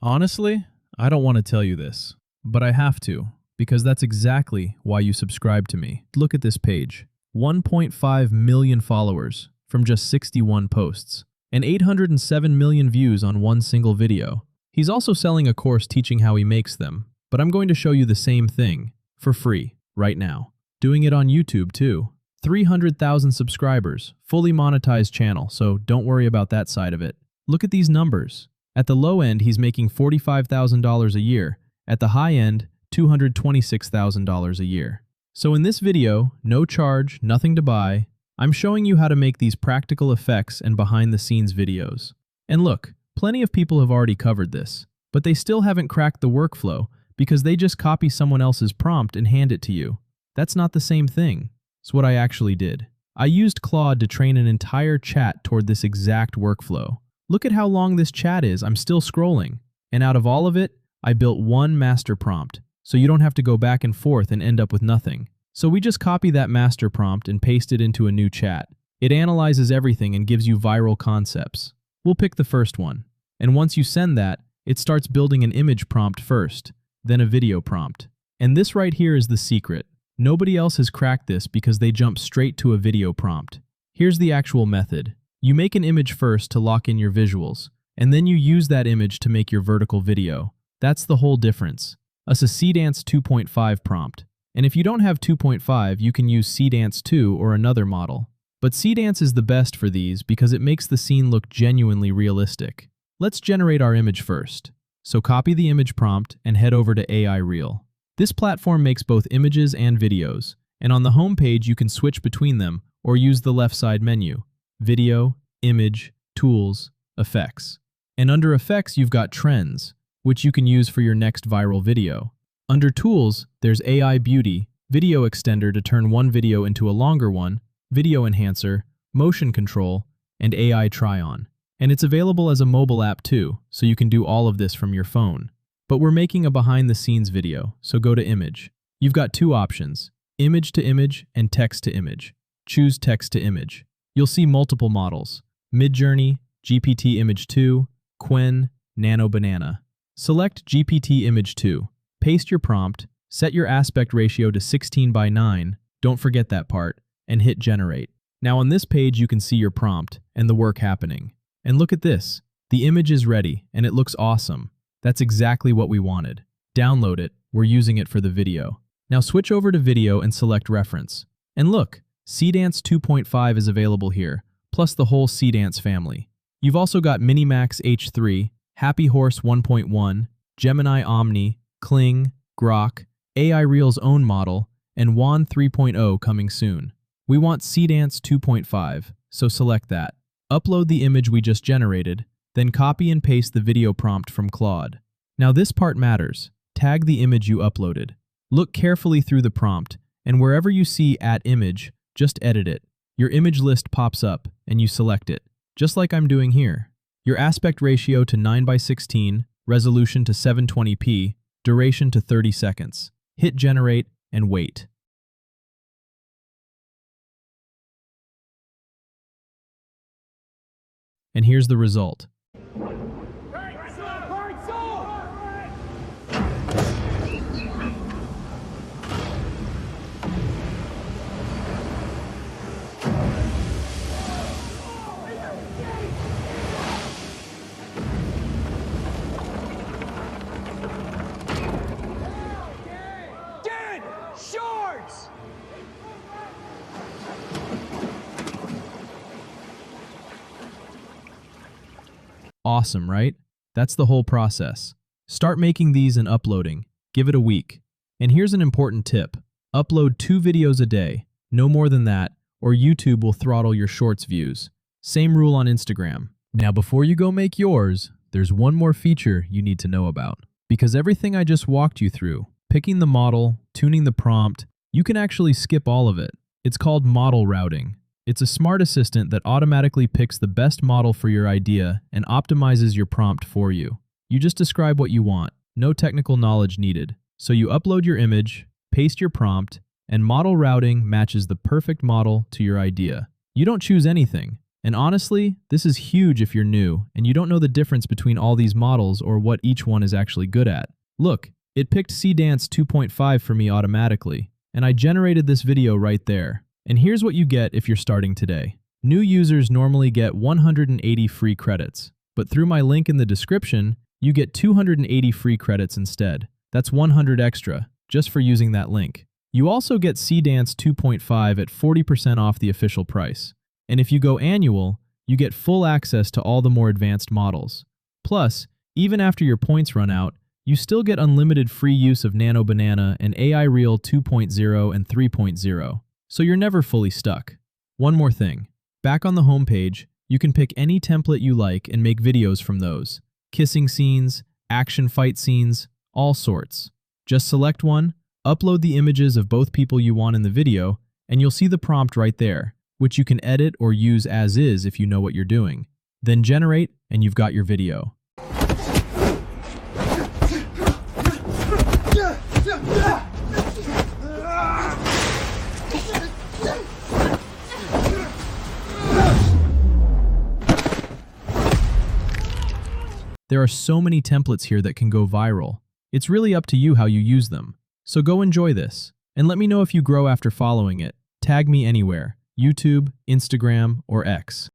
Honestly, I don't want to tell you this, but I have to, because that's exactly why you subscribe to me. Look at this page. 1.5 million followers from just 61 posts, and 807 million views on one single video. He's also selling a course teaching how he makes them, but I'm going to show you the same thing, for free, right now. Doing it on YouTube too. 300,000 subscribers, fully monetized channel, so don't worry about that side of it. Look at these numbers. At the low end, he's making $45,000 a year. At the high end, $226,000 a year. So in this video, no charge, nothing to buy, I'm showing you how to make these practical effects and behind-the-scenes videos. And look, plenty of people have already covered this, but they still haven't cracked the workflow because they just copy someone else's prompt and hand it to you. That's not the same thing. It's what I actually did. I used Claude to train an entire chat toward this exact workflow. Look at how long this chat is. I'm still scrolling. And out of all of it, I built one master prompt, so you don't have to go back and forth and end up with nothing. So we just copy that master prompt and paste it into a new chat. It analyzes everything and gives you viral concepts. We'll pick the first one. And once you send that, it starts building an image prompt first, then a video prompt. And this right here is the secret. Nobody else has cracked this because they jump straight to a video prompt. Here's the actual method. You make an image first to lock in your visuals, and then you use that image to make your vertical video. That's the whole difference. A Seedance 2.5 prompt. And if you don't have 2.5, you can use Seedance 2 or another model. But Seedance is the best for these because it makes the scene look genuinely realistic. Let's generate our image first. So copy the image prompt and head over to aireel. This platform makes both images and videos, and on the home page you can switch between them or use the left side menu. Video, image, tools, effects. And under effects you've got trends, which you can use for your next viral video. Under tools, there's AI Beauty, video extender to turn one video into a longer one, video enhancer, motion control, and AI try-on. And it's available as a mobile app too, so you can do all of this from your phone. But we're making a behind-the-scenes video, so go to image. You've got two options, image to image and text to image. Choose text to image. You'll see multiple models, Midjourney, GPT Image 2, Qwen, Nano Banana. Select GPT Image 2. Paste your prompt, set your aspect ratio to 16:9, don't forget that part, and hit generate. Now on this page you can see your prompt and the work happening. And look at this, the image is ready and it looks awesome. That's exactly what we wanted. Download it, we're using it for the video. Now switch over to video and select reference. And look, Seedance 2.5 is available here, plus the whole Seedance family. You've also got Minimax H3, Happy Horse 1.1, Gemini Omni, Kling, Grok, aireel's own model, and WAN 3.0 coming soon. We want Seedance 2.5, so select that. Upload the image we just generated, then copy and paste the video prompt from Claude. Now this part matters. Tag the image you uploaded. Look carefully through the prompt, and wherever you see @image, just edit it. Your image list pops up, and you select it, just like I'm doing here. Your aspect ratio to 9:16, resolution to 720p, duration to 30 seconds. Hit generate and wait. And here's the result. Awesome, right? That's the whole process. Start making these and uploading. Give it a week. And here's an important tip. Upload 2 videos a day, no more than that, or YouTube will throttle your shorts views. Same rule on Instagram. Now before you go make yours, there's one more feature you need to know about. Because everything I just walked you through, picking the model, tuning the prompt, you can actually skip all of it. It's called model routing. It's a smart assistant that automatically picks the best model for your idea and optimizes your prompt for you. You just describe what you want, no technical knowledge needed. So you upload your image, paste your prompt, and model routing matches the perfect model to your idea. You don't choose anything. And honestly, this is huge if you're new and you don't know the difference between all these models or what each one is actually good at. Look, it picked Condensed 2.5 for me automatically, and I generated this video right there. And here's what you get if you're starting today. New users normally get 180 free credits, but through my link in the description, you get 280 free credits instead. That's 100 extra, just for using that link. You also get Condensed 2.5 at 40% off the official price. And if you go annual, you get full access to all the more advanced models. Plus, even after your points run out, you still get unlimited free use of Nano Banana and aireel 2.0 and 3.0, so you're never fully stuck. One more thing. Back on the homepage, you can pick any template you like and make videos from those. Kissing scenes, action fight scenes, all sorts. Just select one, upload the images of both people you want in the video, and you'll see the prompt right there, which you can edit or use as is if you know what you're doing. Then generate, and you've got your video. There are so many templates here that can go viral. It's really up to you how you use them. So go enjoy this, and let me know if you grow after following it. Tag me anywhere: YouTube, Instagram, or X.